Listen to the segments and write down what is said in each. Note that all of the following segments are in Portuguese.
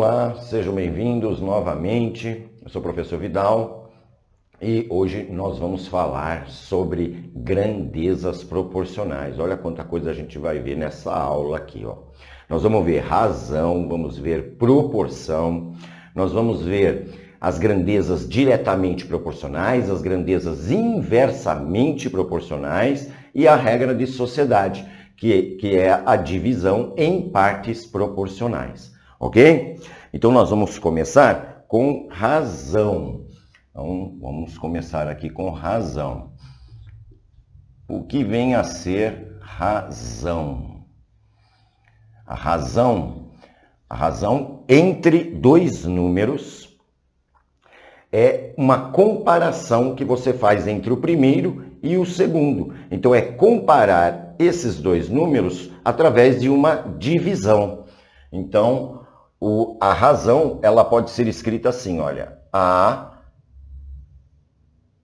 Olá, sejam bem-vindos novamente. Eu sou o professor Vidal e hoje nós vamos falar sobre grandezas proporcionais. Olha quanta coisa a gente vai ver nessa aula aqui, ó. Nós vamos ver razão, vamos ver proporção, nós vamos ver as grandezas diretamente proporcionais, as grandezas inversamente proporcionais e a regra de sociedade, que é a divisão em partes proporcionais. Ok? Então, nós vamos começar com razão. Então, vamos começar aqui com razão. O que vem a ser razão? A razão entre dois números é uma comparação que você faz entre o primeiro e o segundo. Então, é comparar esses dois números através de uma divisão. Então, a razão, ela pode ser escrita assim, olha, A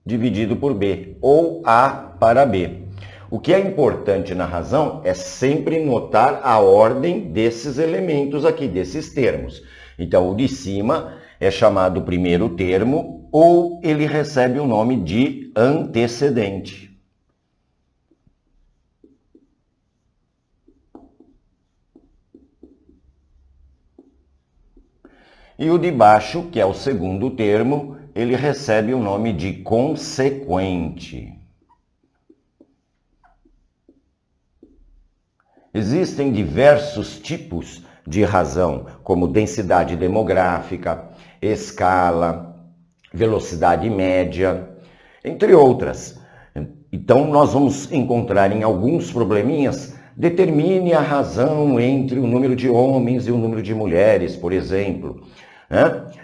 dividido por B, ou A para B. O que é importante na razão é sempre notar a ordem desses elementos aqui, desses termos. Então, o de cima é chamado primeiro termo, ou ele recebe o nome de antecedente. E o de baixo, que é o segundo termo, ele recebe o nome de consequente. Existem diversos tipos de razão, como densidade demográfica, escala, velocidade média, entre outras. Então, nós vamos encontrar em alguns probleminhas, determine a razão entre o número de homens e o número de mulheres, por exemplo.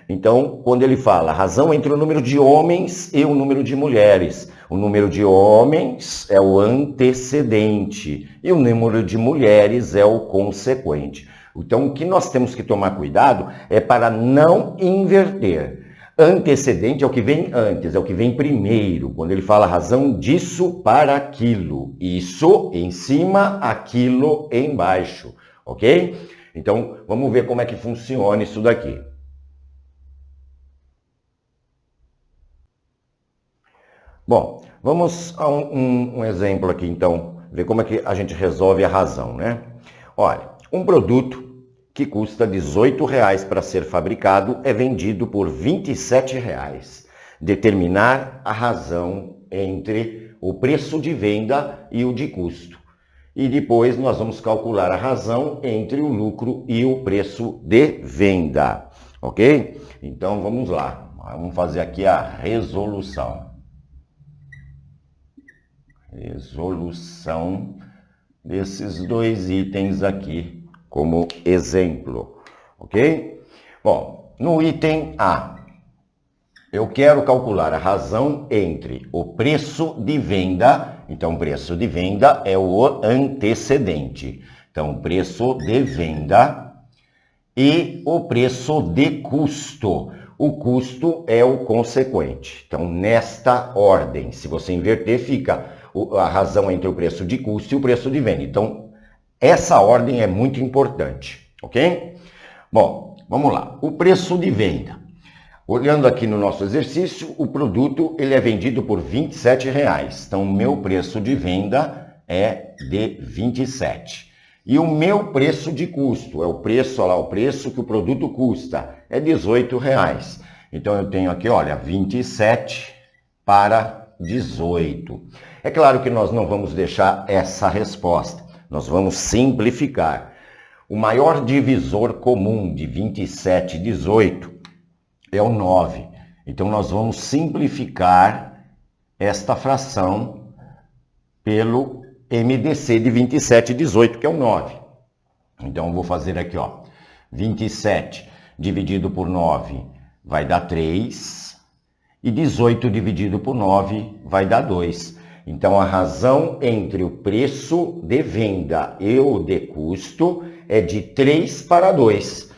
Então, quando ele fala razão entre o número de homens e o número de mulheres, o número de homens é o antecedente e o número de mulheres é o consequente. Então, o que nós temos que tomar cuidado é para não inverter. Antecedente é o que vem antes, é o que vem primeiro. Quando ele fala razão disso para aquilo, isso em cima, aquilo embaixo, ok? Então, vamos ver como é que funciona isso daqui. Bom, vamos a um exemplo aqui, então, ver como é que a gente resolve a razão, né? Olha, um produto que custa R$18 para ser fabricado é vendido por R$27. Determinar a razão entre o preço de venda e o de custo. E depois nós vamos calcular a razão entre o lucro e o preço de venda, ok? Então, vamos lá. Vamos fazer aqui a resolução. Resolução desses dois itens aqui como exemplo, ok? Bom, no item A, eu quero calcular a razão entre o preço de venda, então o preço de venda é o antecedente, então preço de venda e o preço de custo. O custo é o consequente. Então, nesta ordem, se você inverter, fica a razão entre o preço de custo e o preço de venda. Então, essa ordem é muito importante, ok? Bom, vamos lá. O preço de venda. Olhando aqui no nosso exercício, o produto ele é vendido por R$27. Então, o meu preço de venda é de 27. E o meu preço de custo, é o preço, olha lá, o preço que o produto custa, é R$18. Então, eu tenho aqui, olha, 27 para 18. É claro que nós não vamos deixar essa resposta, nós vamos simplificar. O maior divisor comum de 27 e 18 é o 9. Então, nós vamos simplificar esta fração pelo MDC de 27 e 18, que é o 9. Então, eu vou fazer aqui, ó, 27 dividido por 9 vai dar 3, e 18 dividido por 9 vai dar 2. Então, a razão entre o preço de venda e o de custo é de 3 para 2.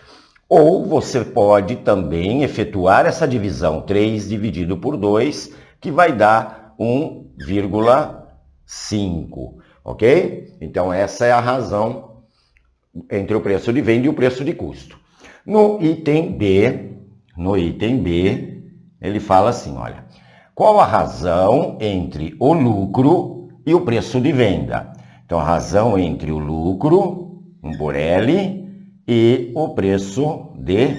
Ou você pode também efetuar essa divisão, 3 dividido por 2, que vai dar 1,5, ok? Então, essa é a razão entre o preço de venda e o preço de custo. No item B, ele fala assim, olha, qual a razão entre o lucro e o preço de venda? Então, a razão entre o lucro, 1 por L, e o preço de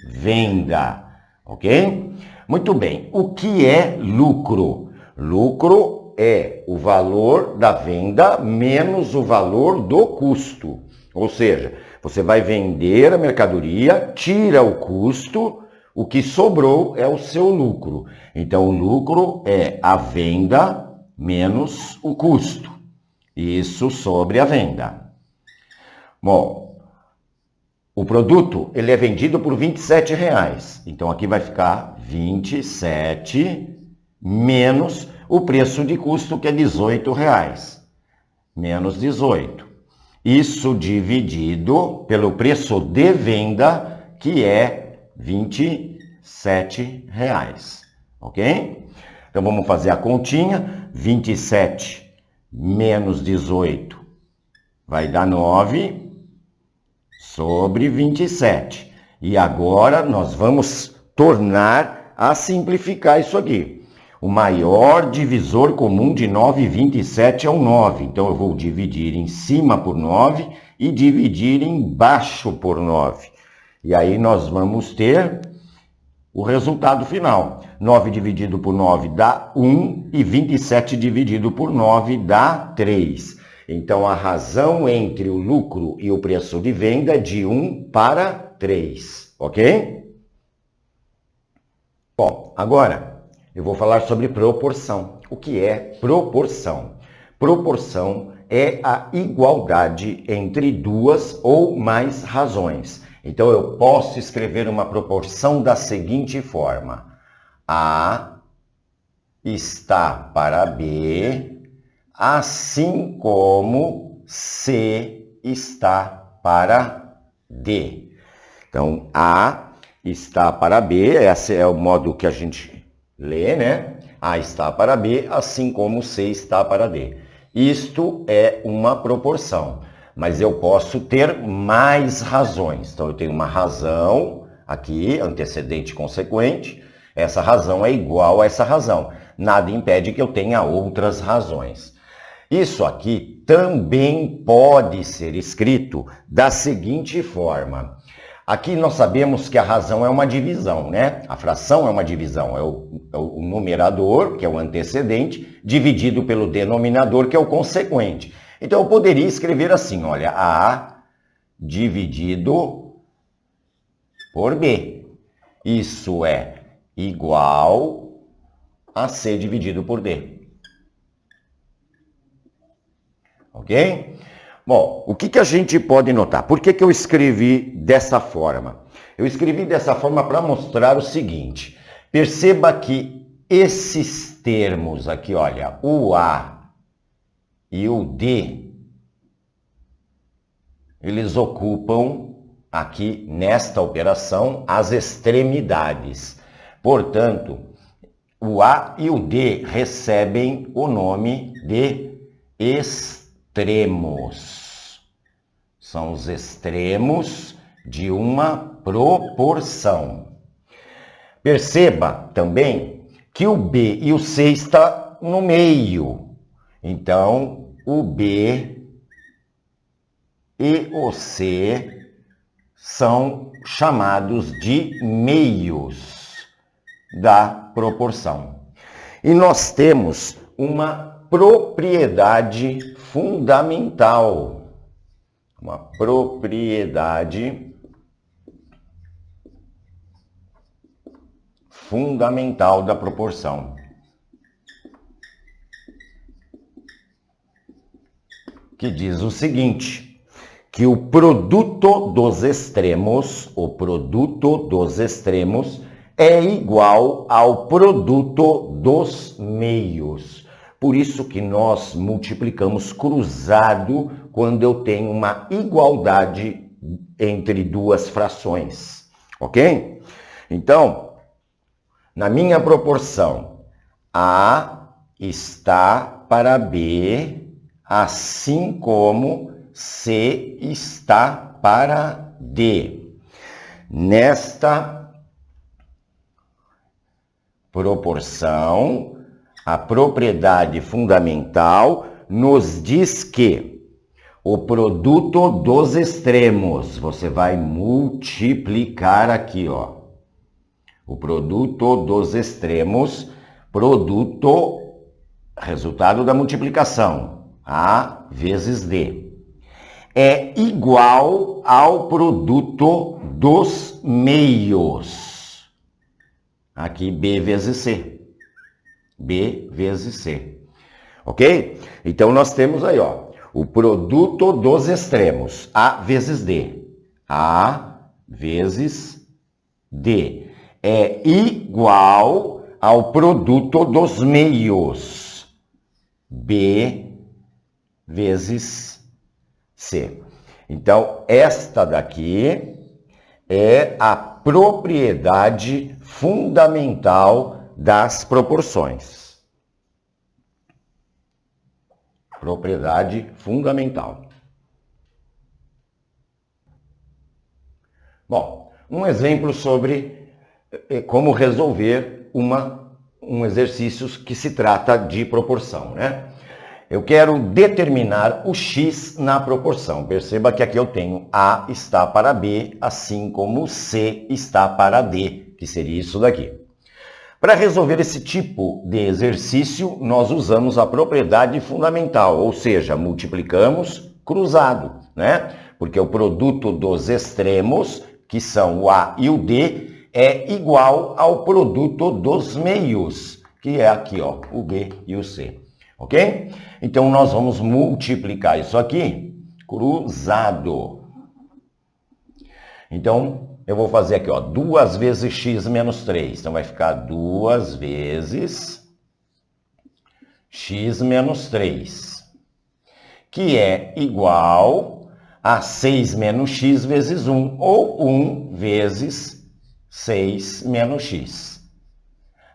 venda, ok? Muito bem, o que é lucro? Lucro é o valor da venda menos o valor do custo. Ou seja, você vai vender a mercadoria, tira o custo, o que sobrou é o seu lucro. Então, o lucro é a venda menos o custo. Isso sobre a venda. Bom, o produto ele é vendido por R$ 27,00. Então, aqui vai ficar 27 menos o preço de custo, que é R$ 18,00. Menos 18. Isso dividido pelo preço de venda, que é R$ 27,00. Ok? Então, vamos fazer a continha. 27 menos 18 vai dar 9 sobre 27. E agora nós vamos tornar a simplificar isso aqui. O maior divisor comum de 9 e 27 é o 9. Então, eu vou dividir em cima por 9 e dividir embaixo por 9. E aí nós vamos ter o resultado final. 9 dividido por 9 dá 1 e 27 dividido por 9 dá 3. Então, a razão entre o lucro e o preço de venda é de 1 para 3, ok? Bom, agora eu vou falar sobre proporção. O que é proporção? Proporção é a igualdade entre duas ou mais razões. Então, eu posso escrever uma proporção da seguinte forma. A está para B, assim como C está para D. Então, A está para B, esse é o modo que a gente lê, né? A está para B, assim como C está para D. Isto é uma proporção, mas eu posso ter mais razões. Então, eu tenho uma razão aqui, antecedente e consequente. Essa razão é igual a essa razão. Nada impede que eu tenha outras razões. Isso aqui também pode ser escrito da seguinte forma. Aqui nós sabemos que a razão é uma divisão, né? A fração é uma divisão, é o numerador, que é o antecedente, dividido pelo denominador, que é o consequente. Então, eu poderia escrever assim, olha, A dividido por B. Isso é igual a C dividido por D. Ok? Bom, o que a gente pode notar? Por que eu escrevi dessa forma? Eu escrevi dessa forma para mostrar o seguinte. Perceba que esses termos aqui, olha, o A e o D, eles ocupam aqui nesta operação as extremidades. Portanto, o A e o D recebem o nome de extremos. São os extremos de uma proporção. Perceba também que o B e o C estão no meio. Então, o B e o C são chamados de meios da proporção. E nós temos uma propriedade fundamental. Uma propriedade fundamental da proporção, que diz o seguinte, que o produto dos extremos é igual ao produto dos meios. Por isso que nós multiplicamos cruzado quando eu tenho uma igualdade entre duas frações, ok? Então, na minha proporção, A está para B, assim como C está para D. Nesta proporção, a propriedade fundamental nos diz que o produto dos extremos, você vai multiplicar aqui, ó. O produto dos extremos, resultado da multiplicação, A vezes D, é igual ao produto dos meios. Aqui B vezes C. B vezes C. Ok? Então nós temos aí, ó, o produto dos extremos, A vezes D. A vezes D é igual ao produto dos meios, B vezes C. Então, esta daqui é a propriedade fundamental das proporções. Propriedade fundamental. Bom, um exemplo sobre como resolver um exercício que se trata de proporção, né? Eu quero determinar o x na proporção. Perceba que aqui eu tenho A está para B, assim como C está para D, que seria isso daqui. Para resolver esse tipo de exercício, nós usamos a propriedade fundamental, ou seja, multiplicamos cruzado, né? Porque o produto dos extremos, que são o A e o D, é igual ao produto dos meios, que é aqui, ó, o B e o C. Ok? Então, nós vamos multiplicar isso aqui cruzado. Então, eu vou fazer aqui, ó, 2 vezes x menos 3. Então, vai ficar 2 vezes x menos 3, que é igual a 6 menos x vezes 1, ou 1 vezes 6 menos x.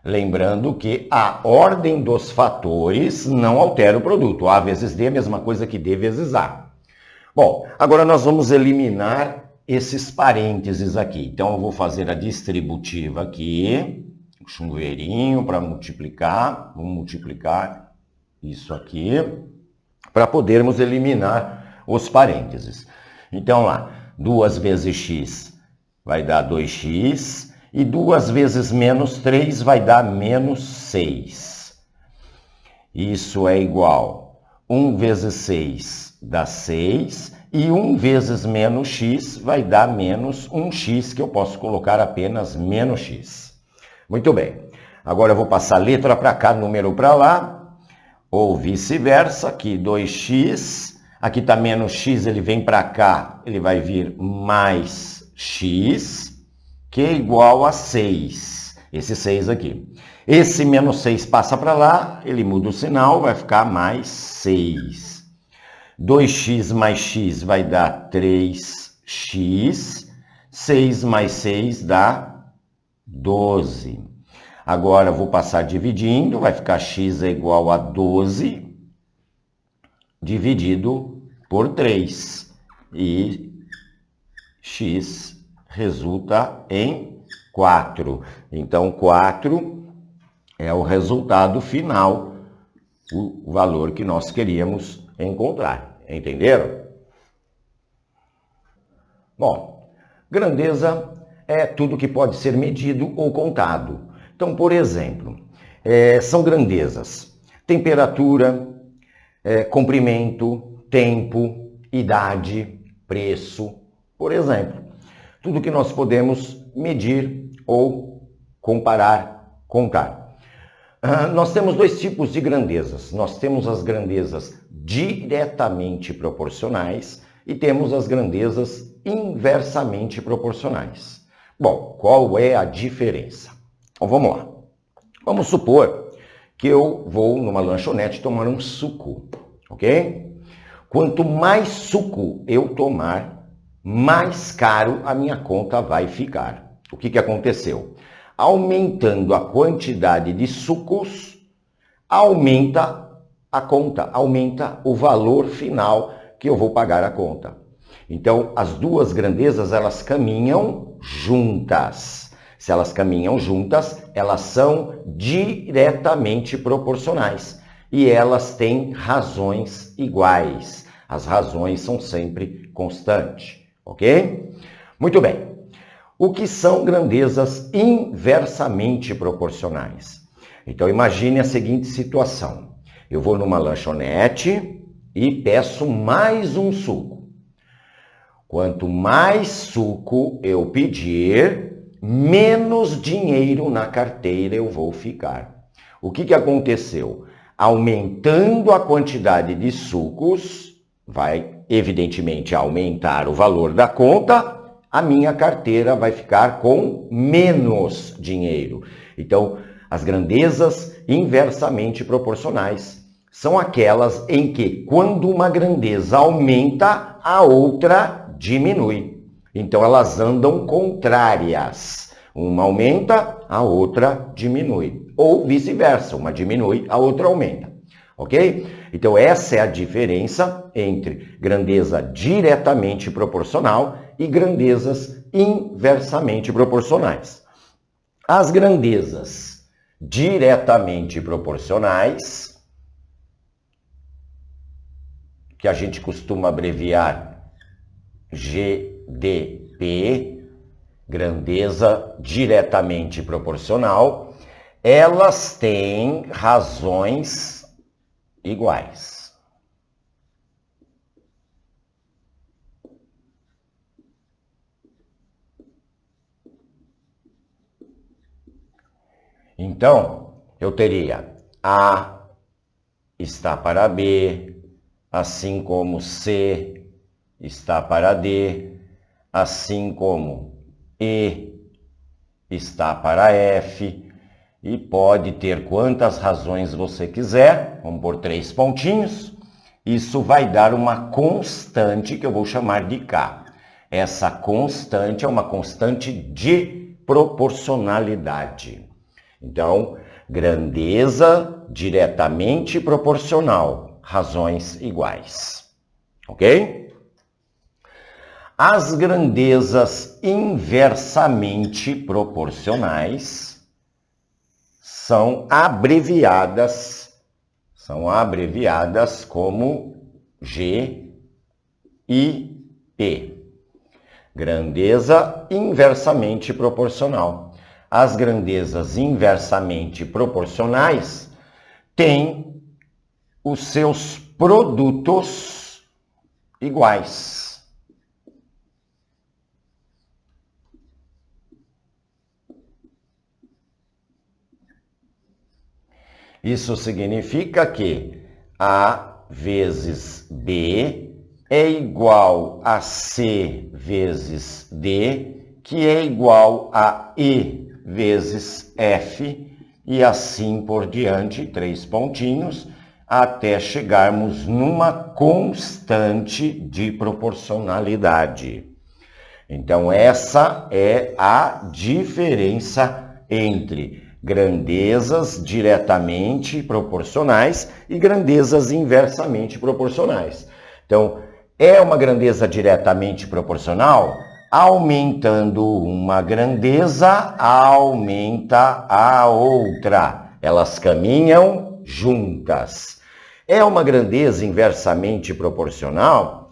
Lembrando que a ordem dos fatores não altera o produto. A vezes D é a mesma coisa que D vezes A. Bom, agora nós vamos eliminar esses parênteses aqui. Então, eu vou fazer a distributiva aqui, um chuveirinho para multiplicar. Vamos multiplicar isso aqui para podermos eliminar os parênteses. Então, lá, 2 vezes x vai dar 2x. E 2 vezes menos 3 vai dar menos 6. Isso é igual. 1 vezes 6 dá 6. E 1 vezes menos x vai dar menos 1x, que eu posso colocar apenas menos x. Muito bem. Agora eu vou passar letra para cá, número para lá. Ou vice-versa. Aqui 2x. Aqui está menos x, ele vem para cá. Ele vai vir mais x, que é igual a 6, esse 6 aqui. Esse menos 6 passa para lá, ele muda o sinal, vai ficar mais 6. 2x mais x vai dar 3x, 6 mais 6 dá 12. Agora, vou passar dividindo, vai ficar x é igual a 12, dividido por 3. E x resulta em 4. Então, 4 é o resultado final, o valor que nós queríamos encontrar. Entenderam? Bom, grandeza é tudo que pode ser medido ou contado. Então, por exemplo, são grandezas: temperatura, comprimento, tempo, idade, preço, por exemplo. Tudo que nós podemos medir ou comparar, contar. Nós temos dois tipos de grandezas. Nós temos as grandezas diretamente proporcionais e temos as grandezas inversamente proporcionais. Bom, qual é a diferença? Então, vamos lá. Vamos supor que eu vou numa lanchonete tomar um suco, ok? Quanto mais suco eu tomar, mais caro a minha conta vai ficar. O que aconteceu? Aumentando a quantidade de sucos, aumenta a conta, aumenta o valor final que eu vou pagar a conta. Então, as duas grandezas, elas caminham juntas. Se elas caminham juntas, elas são diretamente proporcionais. E elas têm razões iguais. As razões são sempre constantes, ok? Muito bem. O que são grandezas inversamente proporcionais? Então, imagine a seguinte situação. Eu vou numa lanchonete e peço mais um suco. Quanto mais suco eu pedir, menos dinheiro na carteira eu vou ficar. O que aconteceu? Aumentando a quantidade de sucos, vai evidentemente aumentar o valor da conta, a minha carteira vai ficar com menos dinheiro. Então, as grandezas inversamente proporcionais são aquelas em que, quando uma grandeza aumenta, a outra diminui. Então, elas andam contrárias. Uma aumenta, a outra diminui. Ou vice-versa, uma diminui, a outra aumenta. Ok? Então, essa é a diferença entre grandeza diretamente proporcional e grandezas inversamente proporcionais. As grandezas diretamente proporcionais, que a gente costuma abreviar GDP, grandeza diretamente proporcional, elas têm razões iguais. Então, eu teria A está para B, assim como C está para D, assim como E está para F, e pode ter quantas razões você quiser, vamos por 3 pontinhos, isso vai dar uma constante que eu vou chamar de K. Essa constante é uma constante de proporcionalidade. Então, grandeza diretamente proporcional, razões iguais. Ok? As grandezas inversamente proporcionais são abreviadas como G e P. Grandeza inversamente proporcional. As grandezas inversamente proporcionais têm os seus produtos iguais. Isso significa que A vezes B é igual a C vezes D, que é igual a E vezes F, e assim por diante, 3 pontinhos, até chegarmos numa constante de proporcionalidade. Então, essa é a diferença entre grandezas diretamente proporcionais e grandezas inversamente proporcionais. Então, é uma grandeza diretamente proporcional? Aumentando uma grandeza, aumenta a outra. Elas caminham juntas. É uma grandeza inversamente proporcional?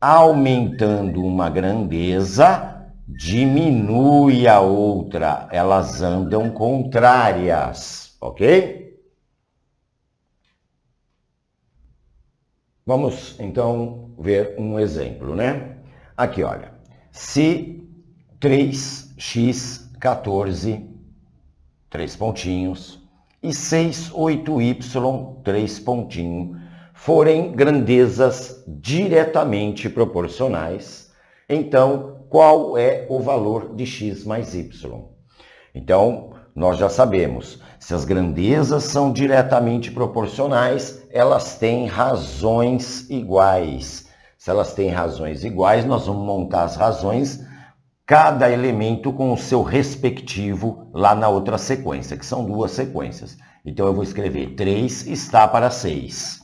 Aumentando uma grandeza, diminui a outra. Elas andam contrárias, ok? Vamos, então, ver um exemplo, né? Aqui, olha. Se 3x14, 3 pontinhos, e 6,8y, 3 pontinhos, forem grandezas diretamente proporcionais, então, qual é o valor de x mais y? Então, nós já sabemos, se as grandezas são diretamente proporcionais, elas têm razões iguais. Se elas têm razões iguais, nós vamos montar as razões, cada elemento com o seu respectivo lá na outra sequência, que são 2 sequências. Então, eu vou escrever 3 está para 6.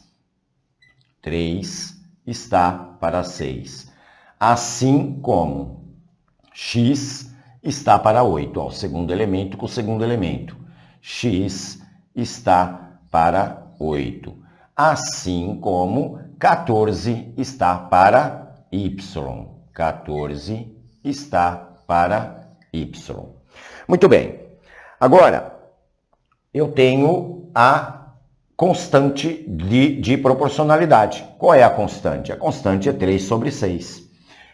3 está para 6. Assim como x está para 8. Ó, o segundo elemento com o segundo elemento. X está para 8. Assim como 14 está para y. 14 está para y. Muito bem. Agora, eu tenho a constante de proporcionalidade. Qual é a constante? A constante é 3 sobre 6.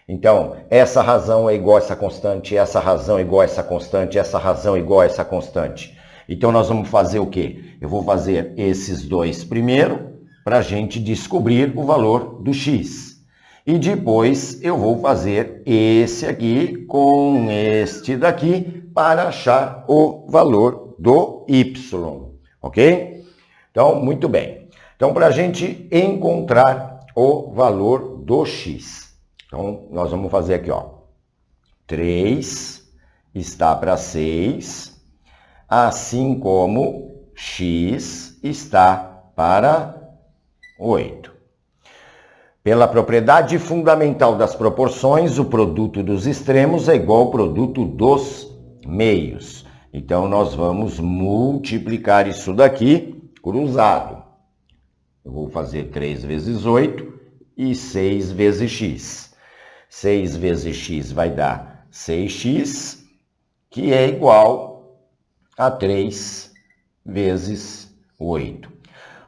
Então, essa razão é igual a essa constante, essa razão é igual a essa constante, essa razão é igual a essa constante. Então, nós vamos fazer o quê? Eu vou fazer esses dois primeiro para a gente descobrir o valor do x. E depois eu vou fazer esse aqui com este daqui para achar o valor do y. Ok? Então, muito bem. Então, para a gente encontrar o valor do x. Então, nós vamos fazer aqui, ó. 3 está para 6, assim como x está para 8. Pela propriedade fundamental das proporções, o produto dos extremos é igual ao produto dos meios. Então, nós vamos multiplicar isso daqui cruzado. Eu vou fazer 3 vezes 8 e 6 vezes x. 6 vezes x vai dar 6x, que é igual a 3 vezes 8.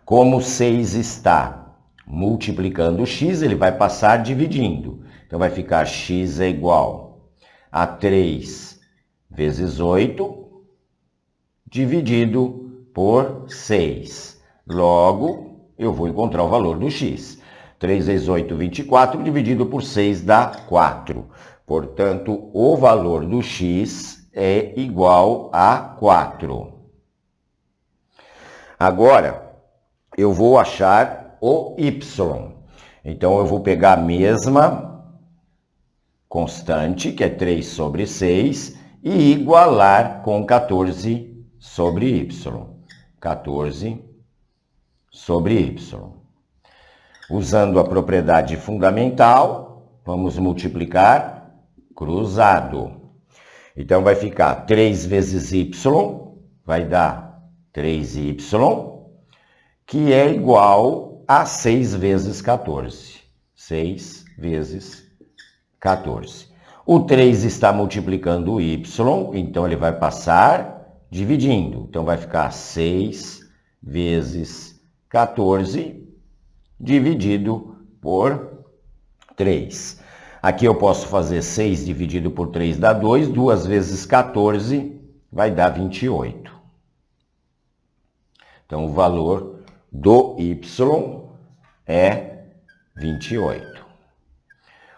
Como 6 está multiplicando o x, ele vai passar dividindo. Então, vai ficar x é igual a 3 vezes 8 dividido por 6. Logo, eu vou encontrar o valor do x. 3 vezes 8, 24, dividido por 6 dá 4. Portanto, o valor do x é igual a 4. Agora, eu vou achar o y. Então, eu vou pegar a mesma constante, que é 3 sobre 6, e igualar com 14 sobre y. 14 sobre y. Usando a propriedade fundamental, vamos multiplicar cruzado. Então, vai ficar 3 vezes y, vai dar 3y, que é igual a 6 vezes 14. 6 vezes 14. O 3 está multiplicando o y, então ele vai passar dividindo. Então, vai ficar 6 vezes 14 dividido por 3. Aqui eu posso fazer 6 dividido por 3 dá 2. 2 vezes 14 vai dar 28. Então, o valor do y é 28.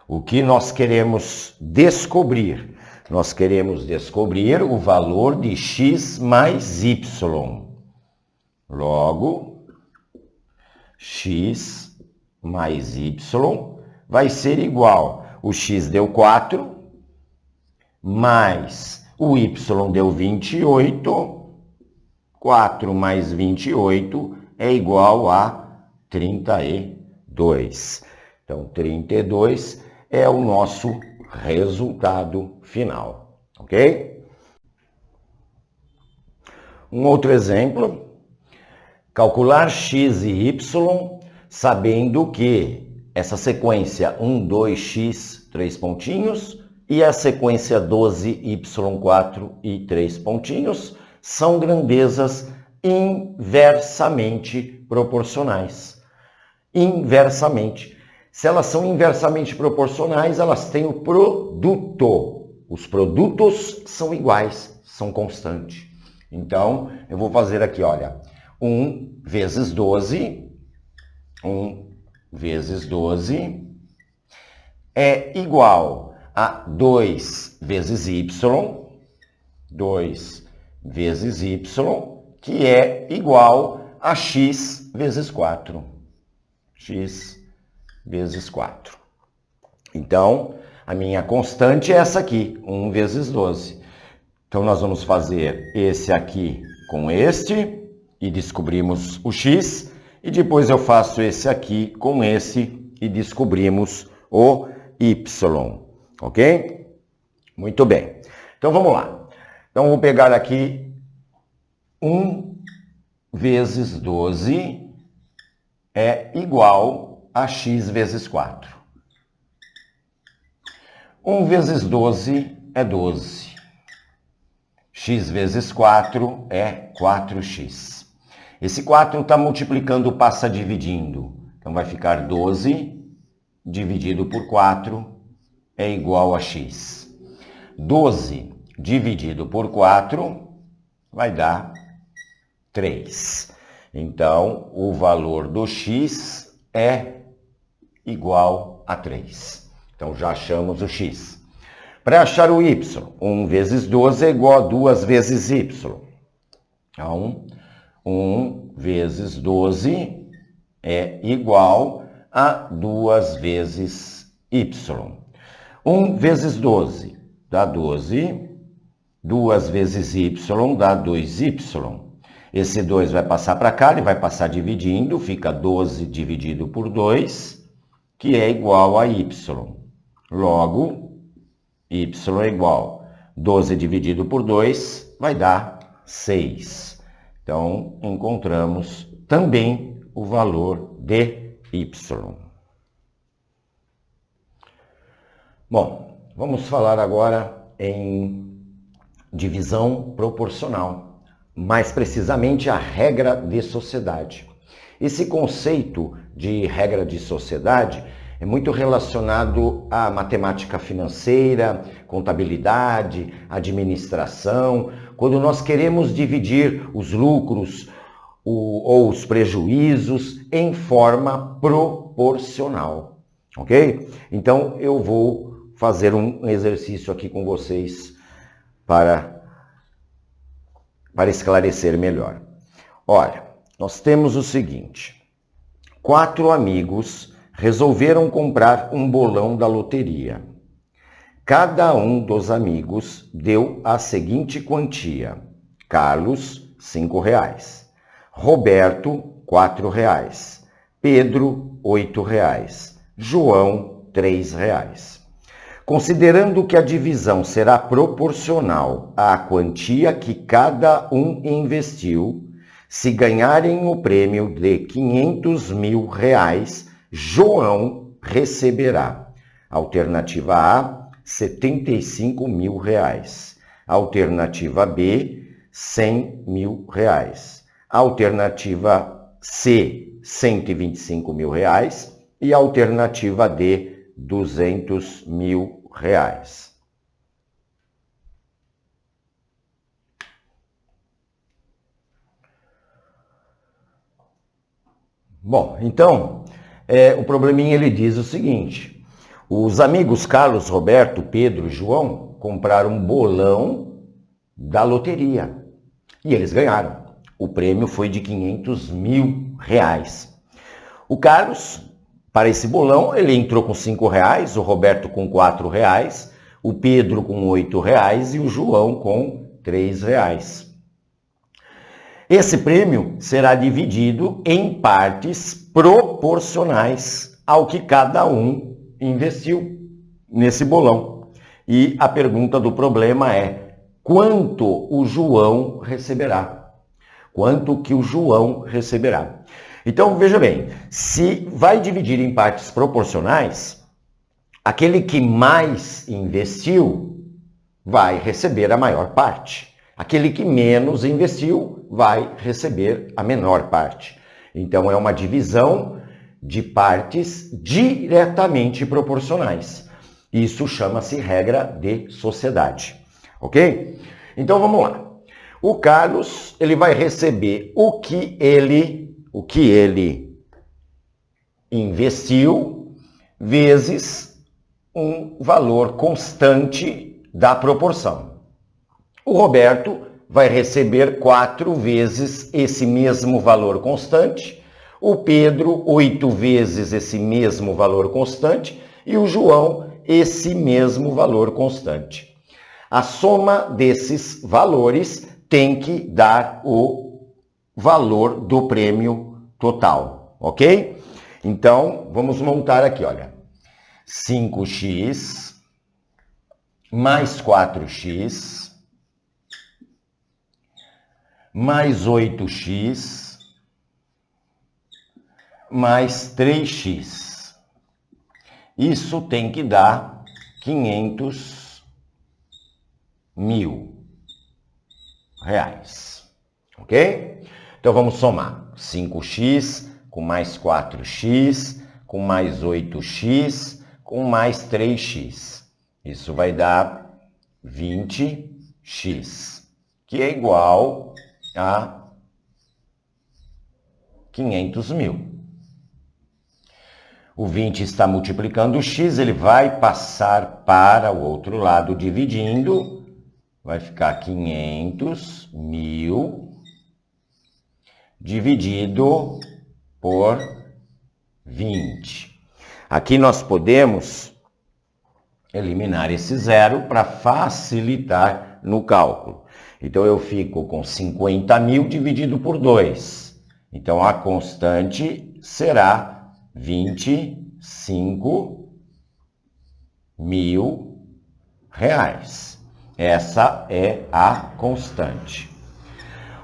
O que nós queremos descobrir? Nós queremos descobrir o valor de x mais y. Logo, x mais y vai ser igual. O x deu 4, mais o y deu 28. 4 mais 28 é igual a 32. Então, 32 é o nosso resultado final, ok? Um outro exemplo. Calcular x e y, sabendo que essa sequência 1, 2x, 3 pontinhos, e a sequência 12y4 e 3 pontinhos, são grandezas inversamente proporcionais. Inversamente. Se elas são inversamente proporcionais, elas têm o produto. Os produtos são iguais, são constantes. Então, eu vou fazer aqui, olha, 1 vezes 12, 1 vezes 12 é igual a 2 vezes y, 2 vezes y, que é igual a x vezes 4. X vezes 4. Então, a minha constante é essa aqui, 1 vezes 12. Então, nós vamos fazer esse aqui com este e descobrimos o x. E depois eu faço esse aqui com esse e descobrimos o y. Ok? Muito bem. Então, vamos lá. Então, vou pegar aqui 1 vezes 12 é igual a x vezes 4. 1 vezes 12 é 12. X vezes 4 é 4x. Esse 4 está multiplicando, passa dividindo. Então, vai ficar 12 dividido por 4 é igual a x. 12 dividido por 4 vai dar 3. Então, o valor do x é igual a 3. Então, já achamos o x. Para achar o y, 1 vezes 12 é igual a 2 vezes y. Então, 1 vezes 12 é igual a 2 vezes y. 1 vezes 12 dá 12. 2 vezes y dá 2y. Esse 2 vai passar para cá, ele vai passar dividindo, fica 12 dividido por 2, que é igual a y. Logo, y é igual a 12 dividido por 2, vai dar 6. Então, encontramos também o valor de y. Bom, vamos falar agora em divisão proporcional, mais precisamente a regra de sociedade. Esse conceito de regra de sociedade é muito relacionado à matemática financeira, contabilidade, administração, quando nós queremos dividir os lucros ou os prejuízos em forma proporcional, ok? Então, eu vou fazer um exercício aqui com vocês para esclarecer melhor. Olha, nós temos o seguinte: 4 amigos resolveram comprar um bolão da loteria. Cada um dos amigos deu a seguinte quantia: Carlos, R$5, Roberto, R$4, Pedro, R$8, João, R$3. Considerando que a divisão será proporcional à quantia que cada um investiu, se ganharem o prêmio de R$500.000, João receberá. Alternativa A, R$75.000. Alternativa B, R$100.000. Alternativa C, R$125.000. E alternativa D, R$200.000. Bom, então, o probleminha ele diz o seguinte: os amigos Carlos, Roberto, Pedro e João compraram um bolão da loteria e eles ganharam. O prêmio foi de R$500.000. O Carlos, para esse bolão, ele entrou com R$5, o Roberto com R$4, o Pedro com R$8 e o João com R$3. Esse prêmio será dividido em partes proporcionais ao que cada um investiu nesse bolão. E a pergunta do problema é: quanto o João receberá? Quanto que o João receberá? Então, veja bem, se vai dividir em partes proporcionais, aquele que mais investiu vai receber a maior parte. Aquele que menos investiu vai receber a menor parte. Então, é uma divisão de partes diretamente proporcionais. Isso chama-se regra de sociedade, ok? Então, vamos lá. O Carlos, ele vai receber o que ele investiu vezes um valor constante da proporção. O Roberto vai receber 4 vezes esse mesmo valor constante, o Pedro 8 vezes esse mesmo valor constante e o João esse mesmo valor constante. A soma desses valores tem que dar o valor do prêmio total, ok? Então, vamos montar aqui, olha. 5x mais 4x, mais 8x, mais 3x. Isso tem que dar 500.000 reais, ok? Então vamos somar 5x com mais 4x, com mais 8x, com mais 3x. Isso vai dar 20x, que é igual a 500.000. O 20 está multiplicando o x, ele vai passar para o outro lado dividindo, vai ficar 500.000 dividido por 20. Aqui nós podemos eliminar esse zero para facilitar no cálculo. Então eu fico com 50.000 dividido por 2. Então a constante será 25.000 reais. Essa é a constante.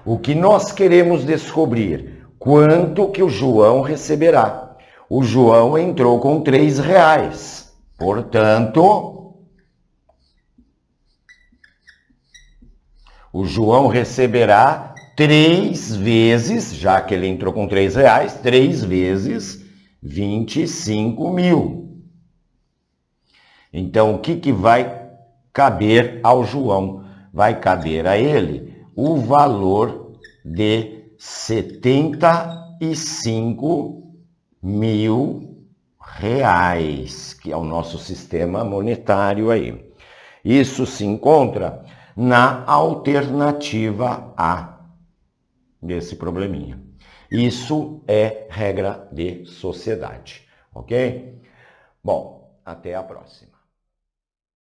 O que nós queremos descobrir? Quanto que o João receberá? O João entrou com 3 reais. Portanto, o João receberá 3 vezes, já que ele entrou com 3 reais, 3 vezes 25.000. Então, o que vai caber ao João? Vai caber a ele o valor de 75.000 reais, que é o nosso sistema monetário aí. Isso se encontra na alternativa A desse probleminha. Isso é regra de sociedade, ok? Bom, até a próxima.